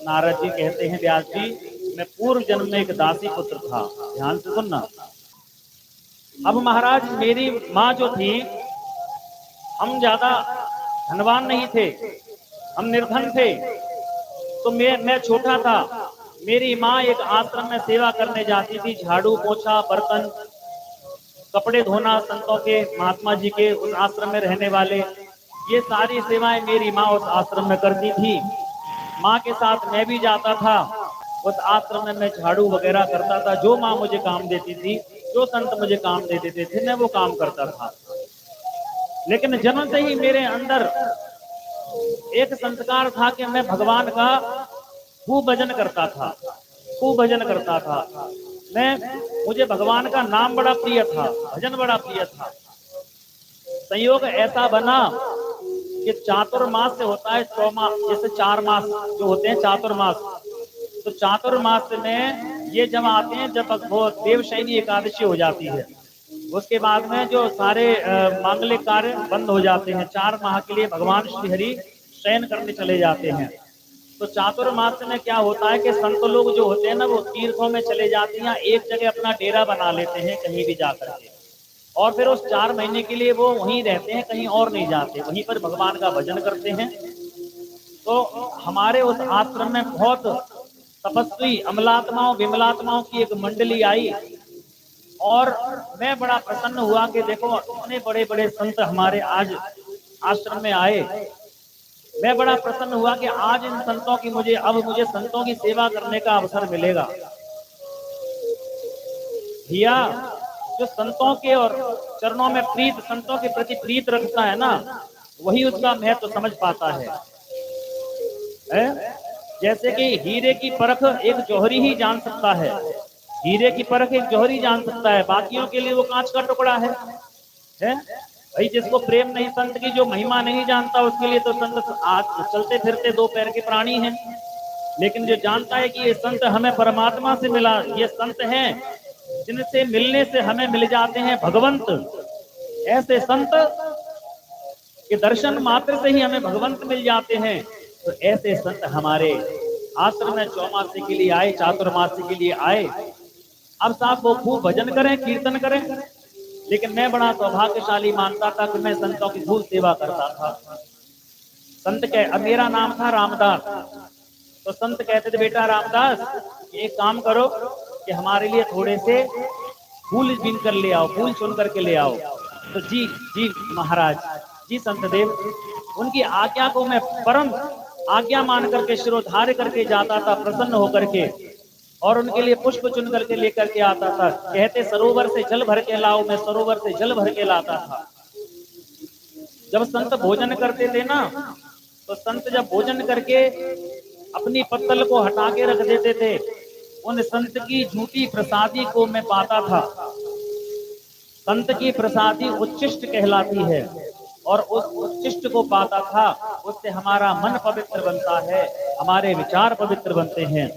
नारद जी कहते हैं व्यास जी, मैं पूर्व जन्म में एक दासी पुत्र था। ध्यान से सुनना। अब महाराज मेरी माँ जो थी, हम ज्यादा धनवान नहीं थे, हम निर्धन थे। तो मैं छोटा था, मेरी माँ एक आश्रम में सेवा करने जाती थी, झाड़ू पोछा बर्तन कपड़े धोना, संतों के महात्मा जी के उस आश्रम में रहने वाले, ये सारी सेवाएं मेरी माँ उस आश्रम में करती थी। माँ के साथ मैं भी जाता था उस आश्रम में, मैं झाड़ू वगैरह करता था, जो माँ मुझे काम देती थी, जो संत मुझे काम दे देते थे, मैं वो काम करता था। लेकिन जन्म से ही मेरे अंदर एक संस्कार था कि मैं भगवान का खूब भजन करता था, खूब भजन करता था। मुझे भगवान का नाम बड़ा प्रिय था, भजन बड़ा प्रिय था। संयोग ऐसा बना कि चातुर्मास से होता है 6 मास, जैसे 4 मास जो होते हैं चातुर्मास, तो चातुर्मास में ये जब आते हैं, जब वो देवशयनी एकादशी हो जाती है, उसके बाद में जो सारे मांगलिक कार्य बंद हो जाते हैं। 4 माह के लिए भगवान श्री हरि शयन करने चले जाते हैं। तो चातुर्मास में क्या होता है कि संत लोग जो होते हैं ना, वो तीर्थों में चले जाते हैं, एक जगह अपना डेरा बना लेते हैं कहीं भी जाकर के, और फिर उस 4 महीने के लिए वो वहीं रहते हैं, कहीं और नहीं जाते, वहीं पर भगवान का भजन करते हैं। तो हमारे उस आश्रम में बहुत तपस्वी अमलात्माओं विमलात्माओं की एक मंडली आई, और मैं बड़ा प्रसन्न हुआ कि देखो इतने बड़े बड़े संत हमारे आज आश्रम में आए। मैं बड़ा प्रसन्न हुआ कि आज इन संतों की मुझे संतों की सेवा करने का अवसर मिलेगा। भैया, जो संतों के और चरणों में प्रीत, संतों के प्रति प्रीत रखता है ना, वही उसका महत्व तो समझ पाता है? जैसे कि हीरे की परख एक जौहरी ही जान सकता है, हीरे की परख एक जौहरी जान सकता है, बाकियों के लिए वो कांच का टुकड़ा है? भाई, जिसको प्रेम नहीं, संत की जो महिमा नहीं जानता, उसके लिए तो संत आज चलते फिरते 2 पैर के प्राणी हैं। लेकिन जो जानता है कि ये संत हमें परमात्मा से मिला, ये संत हैं जिनसे मिलने से हमें मिल जाते हैं भगवंत, ऐसे संत के दर्शन मात्र से ही हमें भगवंत मिल जाते हैं। तो ऐसे संत हमारे आश्रम में चौमासी के लिए आए, चातुर्मासी के लिए आए। अब साहब वो खूब भजन करें, कीर्तन करें, लेकिन मैं बड़ा सौभाग्यशाली मानता था कि मैं संतों की खूब सेवा करता था। संत अब मेरा नाम था रामदास, तो संत कहते थे, बेटा रामदास, एक काम करो कि हमारे लिए थोड़े से फूल बीन कर ले आओ, फूल चुन करके ले आओ। तो जी जी महाराज, जी संत देव, उनकी आज्ञा को मैं परम आज्ञा मान करके शिरोधार्य करके जाता था, प्रसन्न होकर के, और उनके लिए पुष्प चुन करके लेकर के आता था। कहते सरोवर से जल भर के लाओ, मैं सरोवर से जल भर के लाता था। जब संत भोजन करते थे ना, तो संत जब भोजन करके अपनी पत्तल को हटा के रख देते थे, उन संत की झूठी प्रसादी को मैं पाता था। संत की प्रसादी उच्छिष्ट कहलाती है, और उस उच्छिष्ट को पाता था, उससे हमारा मन पवित्र बनता है, हमारे विचार पवित्र बनते हैं।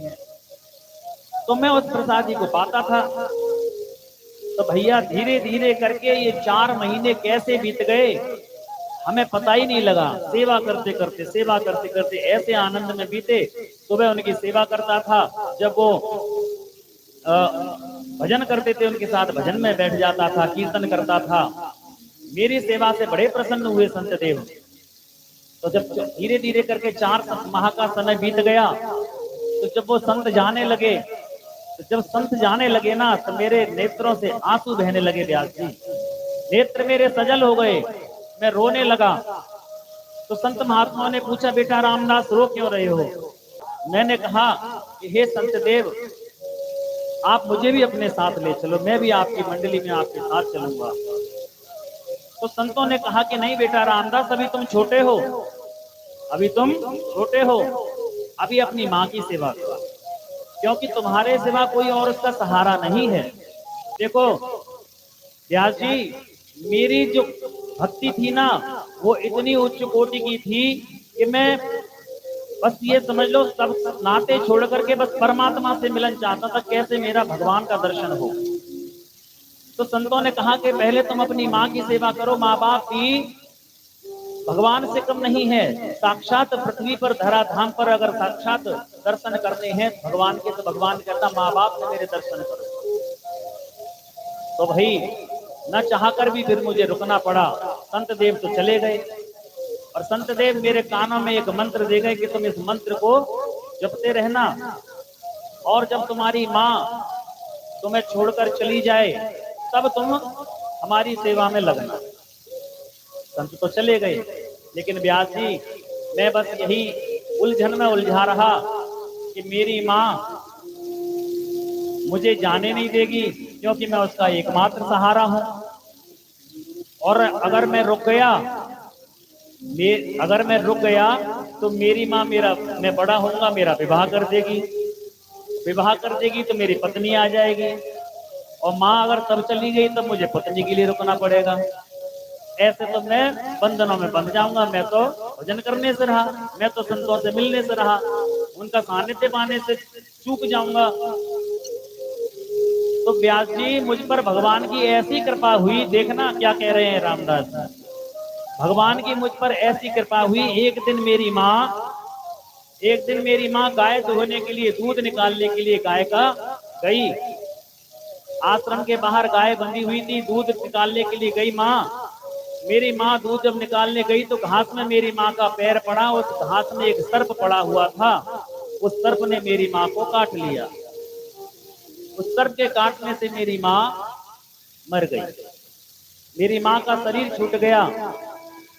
तो मैं उस प्रसादी को पाता था। तो भैया, धीरे धीरे करके ये 4 महीने कैसे बीत गए हमें पता ही नहीं लगा। सेवा करते करते ऐसे आनंद में बीते। सुबह उनकी सेवा करता था, जब वो भजन करते थे उनके साथ भजन में बैठ जाता था, कीर्तन करता था। मेरी सेवा से बड़े प्रसन्न हुए संत देव। तो जब धीरे धीरे करके 4 माह का समय बीत गया, तो जब वो संत जाने लगे, तो जब संत जाने लगे ना, तो मेरे नेत्रों से आंसू बहने लगे व्यास जी। नेत्र मेरे सजल हो गए, मैं रोने लगा। तो संत महात्माओं ने पूछा, बेटा रामदास, रो क्यों रहे हो? मैंने कहा कि हे संत देव, आप मुझे भी अपने साथ ले चलो, मैं भी आपकी मंडली में आपके साथ चलूंगा। तो संतों ने कहा कि नहीं बेटा रामदास, अभी तुम छोटे हो, अभी तुम छोटे हो, अभी अपनी माँ की सेवा करो, क्योंकि तुम्हारे सिवा कोई और उसका सहारा नहीं है। देखो व्यास जी, मेरी जो भक्ति थी ना, वो इतनी उच्च कोटि की थी कि मैं बस ये समझ लो, सब नाते छोड़ करके बस परमात्मा से मिलन चाहता था, कैसे मेरा भगवान का दर्शन हो। तो संतों ने कहा कि पहले तुम अपनी माँ की सेवा करो, माँ बाप की भगवान से कम नहीं है। साक्षात पृथ्वी पर धराधाम पर अगर साक्षात दर्शन करने हैं भगवान के, तो भगवान कहता माँ बाप ने मेरे दर्शन करो। तो भाई न चाहकर भी फिर मुझे रुकना पड़ा। संत देव तो चले गए और संत देव मेरे कानों में एक मंत्र दे गए कि तुम इस मंत्र को जपते रहना, और जब तुम्हारी माँ तुम्हें छोड़कर चली जाए तब तुम हमारी सेवा में लगना। संत तो चले गए, लेकिन व्यास जी मैं बस यही उलझन में उलझा रहा कि मेरी माँ मुझे जाने नहीं देगी, क्योंकि मैं उसका एकमात्र सहारा हूं। और अगर मैं रुक गया तो मेरी माँ मैं बड़ा होऊंगा, मेरा विवाह कर देगी। विवाह कर देगी तो मेरी पत्नी आ जाएगी, और माँ अगर तब चली गई तब मुझे पत्नी के लिए रुकना पड़ेगा। ऐसे तो मैं बंधनों में बंध जाऊंगा। मैं तो भजन करने से रहा, मैं तो संतों से मिलने से रहा, उनका सानिध्य पाने से चूक जाऊंगा। तो व्यास जी मुझ पर भगवान की ऐसी कृपा हुई, देखना क्या कह रहे हैं रामदास जी। भगवान की मुझ पर ऐसी कृपा हुई, एक दिन मेरी माँ गाय दुहने के लिए, दूध निकालने के लिए गाय का गई। आश्रम के बाहर गाय बंधी हुई थी, दूध निकालने के लिए गई माँ। मेरी माँ दूध जब निकालने गई तो घास में मेरी माँ का पैर पड़ा। उस घास में एक सर्प पड़ा हुआ था, उस सर्प ने मेरी माँ को काट लिया। उस सर्प के काटने से मेरी माँ मर गई, मेरी माँ का शरीर छूट गया।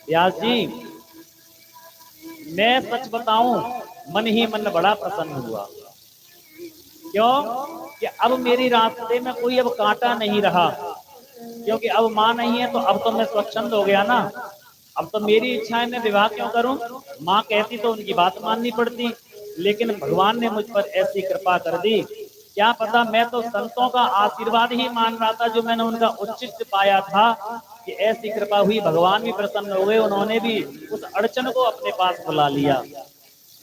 व्यास जी मैं सच बताऊं, मन ही मन बड़ा प्रसन्न हुआ। क्यों कि अब मेरी रास्ते में कोई अब कांटा नहीं रहा, क्योंकि अब माँ नहीं है तो अब तो मैं स्वच्छंद हो गया ना। अब तो मेरी इच्छा है, मैं विवाह क्यों करूं। माँ कहती तो उनकी बात माननी पड़ती, लेकिन भगवान ने मुझ पर ऐसी कृपा कर दी। क्या पता, मैं तो संतों का आशीर्वाद ही मान रहा था, जो मैंने उनका उच्चिष्ट पाया था कि ऐसी कृपा हुई, भगवान भी प्रसन्न हो गए। उन्होंने भी उस अड़चन को अपने पास बुला लिया,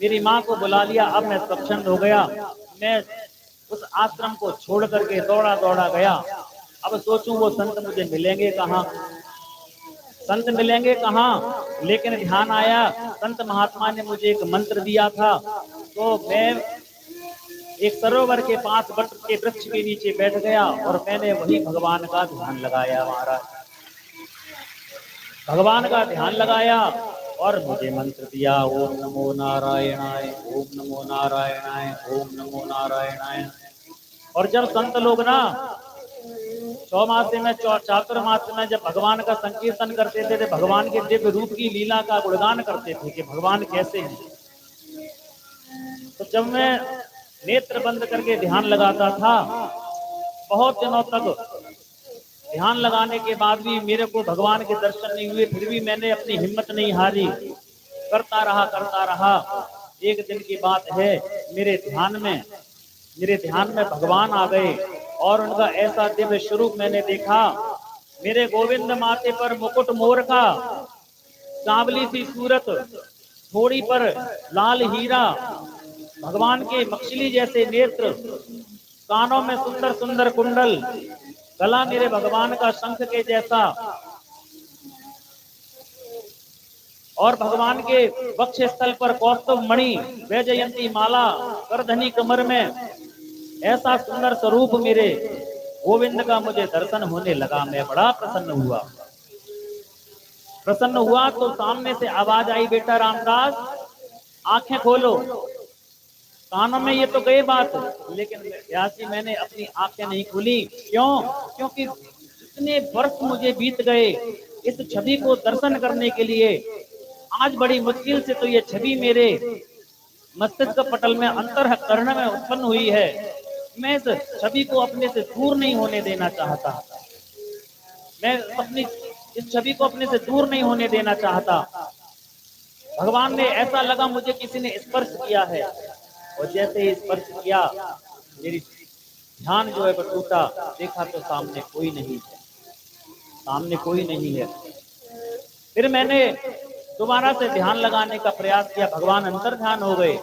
मेरी माँ को बुला लिया। अब मैं स्वच्छंद हो गया। मैं उस आश्रम को छोड़ करके दौड़ा दौड़ा गया। अब सोचूं वो संत मुझे मिलेंगे कहाँ, संत मिलेंगे कहाँ। लेकिन ध्यान आया, संत महात्मा ने मुझे एक मंत्र दिया था। तो मैं एक सरोवर के पास वट के वृक्ष के नीचे बैठ गया और मैंने वही भगवान का ध्यान लगाया। महाराज भगवान का ध्यान लगाया और मुझे मंत्र दिया, ओम नमो नारायणाय, ओम नमो नारायणाय, ओम नमो नारायणाय। और जब संत लोग ना चौमासे में चातुर्मास में जब भगवान का संकीर्तन करते थे, भगवान के दिव्य रूप की लीला का गुणगान करते थे कि भगवान कैसे हैं, तो जब मैं नेत्र बंद करके ध्यान लगाता था, बहुत दिनों तक ध्यान लगाने के बाद भी मेरे को भगवान के दर्शन नहीं हुए, फिर भी मैंने अपनी हिम्मत नहीं हारी, करता रहा। एक दिन की बात है, मेरे ध्यान में भगवान आ गए और उनका ऐसा दिव्य स्वरूप मैंने देखा। मेरे गोविंद माथे पर मुकुट मोर का, सांवली सी सूरत, थोड़ी पर लाल हीरा, भगवान के मछली जैसे नेत्र, कानों में सुंदर सुंदर कुंडल, गला मेरे भगवान का शंख के जैसा, और भगवान के वक्ष स्थल पर कौस्तुभ मणि, वैजयंती माला, करधनी कमर में ऐसा सुंदर स्वरूप मेरे गोविंद का मुझे दर्शन होने लगा। मैं बड़ा प्रसन्न हुआ तो सामने से आवाज आई, बेटा रामदास आंखें खोलो। कानों में ये तो गई बात, लेकिन व्यासी मैंने अपनी आंखें नहीं खोली। क्यों? क्योंकि इतने वर्ष मुझे बीत गए इस छवि को दर्शन करने के लिए। आज बड़ी मुश्किल से तो ये छवि मेरे मस्तिष्क पटल में, अंतःकरण में उत्पन्न हुई है। मैं इस छवि को अपने से दूर नहीं होने देना चाहता, मैं अपनी इस छवि को अपने से दूर नहीं होने देना चाहता। भगवान ने ऐसा लगा मुझे किसी ने स्पर्श किया है, और जैसे ही स्पर्श किया मेरी ध्यान जो है वो टूटा। देखा तो सामने कोई नहीं है। फिर मैंने दोबारा से ध्यान लगाने का प्रयास किया, भगवान अंतर ध्यान हो गए।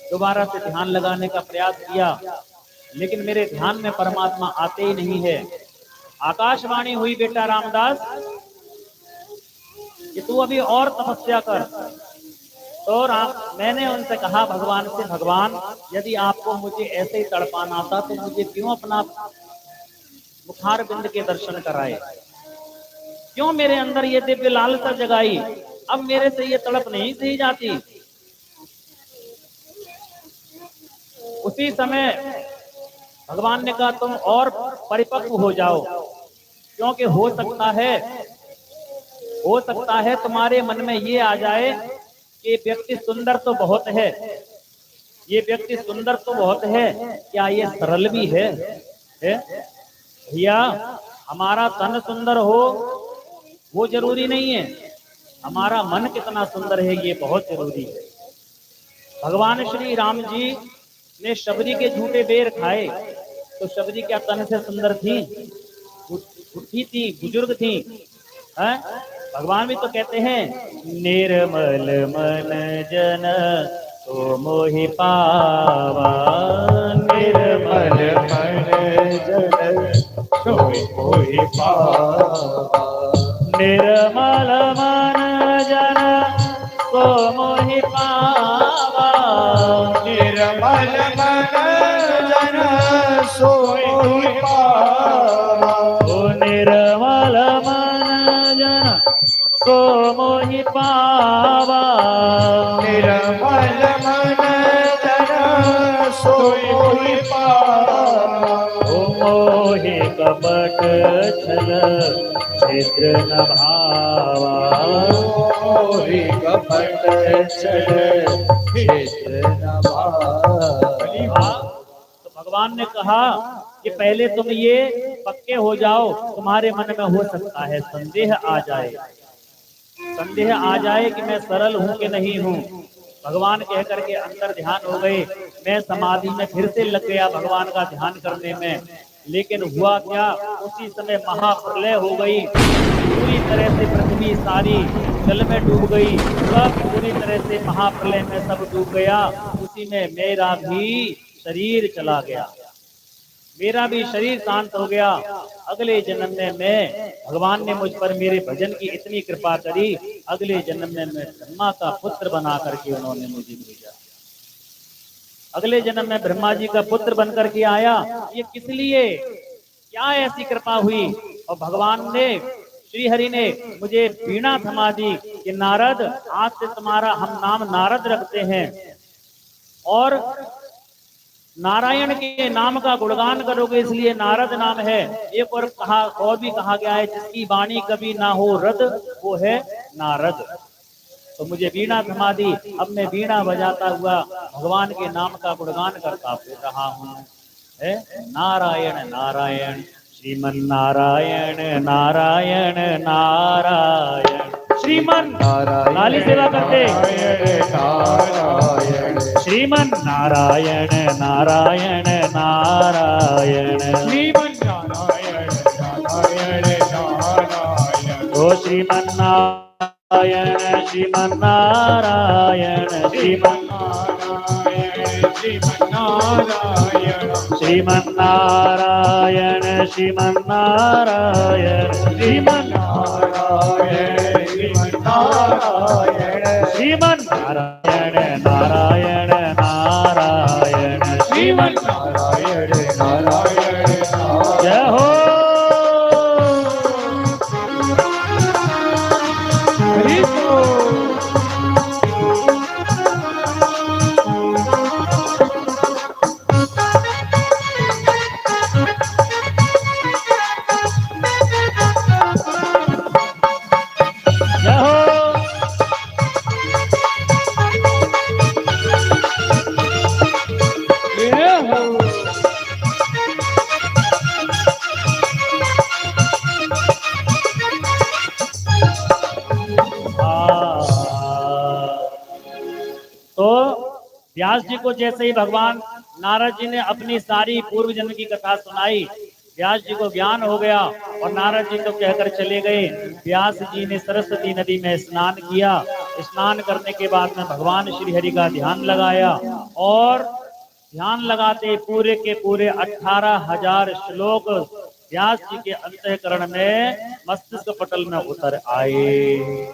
दोबारा से ध्यान लगाने का प्रयास किया, लेकिन मेरे ध्यान में परमात्मा आते ही नहीं है। आकाशवाणी हुई, बेटा रामदास कि तू अभी और तपस्या कर। तो मैंने उनसे कहा भगवान से, भगवान यदि आपको मुझे ऐसे ही तड़पाना था तो मुझे क्यों अपना मुखार बिंद के दर्शन कराए, क्यों मेरे अंदर ये दिव्य लालसा जगाई, अब मेरे से ये तड़प नहीं सही जाती। उसी समय भगवान ने कहा तुम और परिपक्व हो जाओ, क्योंकि हो सकता है तुम्हारे मन में ये आ जाए कि व्यक्ति सुंदर तो बहुत है, ये व्यक्ति सुंदर तो बहुत है, क्या ये सरल भी है? भैया हमारा तन सुंदर हो वो जरूरी नहीं है, हमारा मन कितना सुंदर है ये बहुत जरूरी है। भगवान श्री राम जी ने शबरी के झूठे बेर खाए, तो शबरी क्या तन से सुंदर थी? बुढ़ी थी, बुजुर्ग थी। है? भगवान भी तो कहते हैं निर्मल मन जन तो मोहि पावा, निर्मल मन जन तो मोहि पावा, निर्मल मन जन तो मोहि पावा, निर्मल मन जन सो मोहि पावा, निर्मल मन जन सो मोहि पावा, निर्मल मन जन सो मोहि पावा, मोहि कपट छल क्षेत्र न भावा, मोहि कपट छल क्षेत्र न भावा। तो भगवान ने कहा कि पहले तुम ये पक्के हो जाओ, तुम्हारे मन में हो सकता है संदेह आ जाए कि मैं सरल हूं कि नहीं हूं। भगवान कह करके अंतर ध्यान हो गए, मैं समाधि में फिर से लग गया भगवान का ध्यान करने में। लेकिन हुआ क्या, उसी समय महाप्रलय हो गई, पूरी तरह से पृथ्वी सारी जल में डूब गई, सब पूरी तरह से महाप्रलय में सब डूब गया। उसी में मेरा भी शरीर चला गया, मेरा भी शरीर शांत हो गया। अगले जन्म में मैं, भगवान ने मुझ पर मेरे भजन की इतनी कृपा करी, अगले जन्म में मैं ब्रह्मा का पुत्र बना करके उन्होंने मुझे भेजा। अगले जन्म में ब्रह्मा जी का पुत्र बन करके आया। ये किस लिए, क्या ऐसी कृपा हुई? और भगवान ने, श्री हरि ने मुझे वीणा थमा दी कि नारद आज से तुम्हारा हम नाम नारद रखते हैं, और नारायण के नाम का गुणगान करोगे इसलिए नारद नाम है। एक और भी कहा गया है, जिसकी वाणी कभी ना हो रद वो है नारद। तो मुझे वीणा थमा दी, अब मैं वीणा बजाता हुआ भगवान के नाम का गुणगान करता फिर रहा हूँ। नारायण नारायण श्रीमन नारायण नारायण नारायण श्रीमन नारायण, लाली सेवा करते नारायण श्रीमन नारायण नारायण नारायण श्रीमन नारायण नारायण नारायण, ओ श्रीमन नारायण श्रीमन नारायण श्रीमन नारायण श्रीमन नारायण श्रीमन नारायण श्रीमन नारायण श्रीमन नारायण श्रीमन नारायण श्रीमन नारायण नारायण नारायण श्रीमन नारायण नारायण। जय हो। व्यास जी को जैसे ही भगवान नारद जी ने अपनी सारी पूर्व जन्म की कथा सुनाई, व्यास जी को ज्ञान हो गया और नारद जी तो कहकर चले गए। व्यास जी ने सरस्वती नदी में स्नान किया। स्नान करने के बाद में भगवान श्री हरि का ध्यान लगाया और ध्यान लगाते पूरे के पूरे 18,000 श्लोक व्यास जी के अंतःकरण में मस्तिष्क पटल में उतर आए।